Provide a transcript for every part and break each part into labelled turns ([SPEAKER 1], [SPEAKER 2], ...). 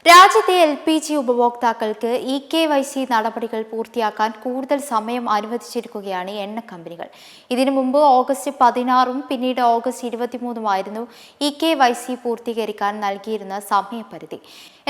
[SPEAKER 1] രാജ്യത്തെ LPG ഉപഭോക്താക്കൾക്ക് EKYC നടപടികൾ പൂർത്തിയാക്കാൻ കൂടുതൽ സമയം അനുവദിച്ചിരിക്കുകയാണ് എണ്ണ കമ്പനികൾ. ഇതിനു മുമ്പ് ഓഗസ്റ്റ് 16 പിന്നീട് ഓഗസ്റ്റ് 23 EKYC പൂർത്തീകരിക്കാൻ നൽകിയിരുന്ന സമയപരിധി.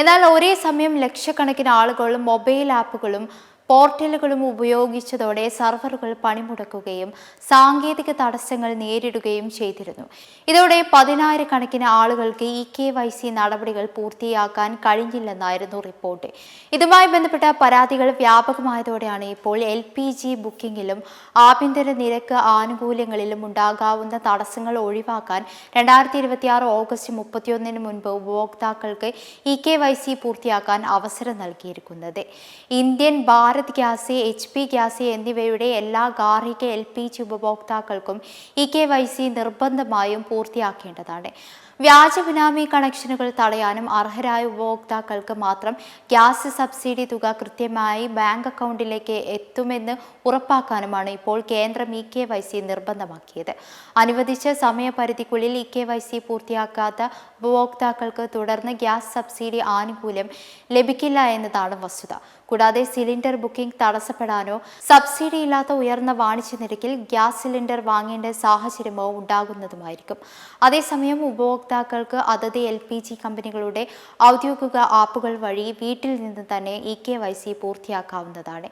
[SPEAKER 1] എന്നാൽ ഒരേ സമയം ലക്ഷക്കണക്കിന് ആളുകൾ മൊബൈൽ ആപ്പുകളും പോർട്ടലുകളും ഉപയോഗിച്ചതോടെ സർവറുകൾ പണിമുടക്കുകയും സാങ്കേതിക തടസ്സങ്ങൾ നേരിടുകയും ചെയ്തിരുന്നു. ഇതോടെ 10,000 ആളുകൾക്ക് EKYC നടപടികൾ പൂർത്തിയാക്കാൻ കഴിഞ്ഞില്ലെന്നായിരുന്നു റിപ്പോർട്ട്. ഇതുമായി ബന്ധപ്പെട്ട പരാതികൾ വ്യാപകമായതോടെയാണ് ഇപ്പോൾ LPG ബുക്കിംഗിലും ആഭ്യന്തര നിരക്ക് ആനുകൂല്യങ്ങളിലും ഉണ്ടാകാവുന്ന തടസ്സങ്ങൾ ഒഴിവാക്കാൻ 2026 ഓഗസ്റ്റ് 31 മുൻപ് ഉപഭോക്താക്കൾക്ക് EKYC പൂർത്തിയാക്കാൻ അവസരം നൽകിയിരിക്കുന്നത്. Indian Bharat gas, HP gas എന്നിവയുടെ എല്ലാ ഗാർഹിക LPG ഉപഭോക്താക്കൾക്കും EKYC നിർബന്ധമായും പൂർത്തിയാക്കേണ്ടതാണ്. വ്യാജ ബിനാമി കണക്ഷനുകൾ തടയാനും അർഹരായ ഉപഭോക്താക്കൾക്ക് മാത്രം ഗ്യാസ് സബ്സിഡി തുക കൃത്യമായി ബാങ്ക് അക്കൗണ്ടിലേക്ക് എത്തുമെന്ന് ഉറപ്പാക്കാനുമാണ് ഇപ്പോൾ കേന്ദ്രം EKYC നിർബന്ധമാക്കിയത്. അനുവദിച്ച സമയപരിധിക്കുള്ളിൽ EKYC പൂർത്തിയാക്കാത്ത ഉപഭോക്താക്കൾക്ക് തുടർന്ന് ഗ്യാസ് സബ്സിഡി ആനുകൂല്യം ലഭിക്കില്ല എന്നതാണ് വസ്തുത. കൂടാതെ സിലിണ്ടർ ബുക്കിംഗ് തടസ്സപ്പെടാനോ സബ്സിഡി ഇല്ലാത്ത ഉയർന്ന വാണിജ്യ നിരക്കിൽ ഗ്യാസ് സിലിണ്ടർ വാങ്ങേണ്ട സാഹചര്യമോ ഉണ്ടാകുന്നതുമായിരിക്കും. അതേസമയം ഉപഭോക്താക്കൾക്ക് അതത് LPG കമ്പനികളുടെ ഔദ്യോഗിക ആപ്പുകൾ വഴി വീട്ടിൽ നിന്ന് തന്നെ EKYC പൂർത്തിയാക്കാവുന്നതാണ്.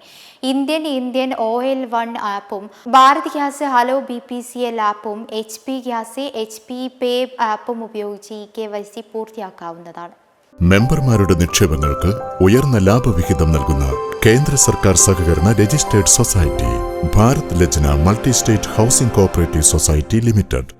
[SPEAKER 1] ഇന്ത്യൻ OL1 ആപ്പും ഭാരത് ഗ്യാസ് ഹലോ BPCL ആപ്പും HP ഗ്യാസ് HP പേ ആപ്പും ഉപയോഗിച്ച് EKYC പൂർത്തിയാക്കാവുന്നതാണ്.
[SPEAKER 2] മെമ്പർമാരുടെ നിക്ഷേപങ്ങൾക്ക് ഉയർന്ന ലാഭവിഹിതം നൽകുന്ന കേന്ദ്ര സർക്കാർ സഹകരണ registered society Bharat Lajna multi state housing cooperative society limited.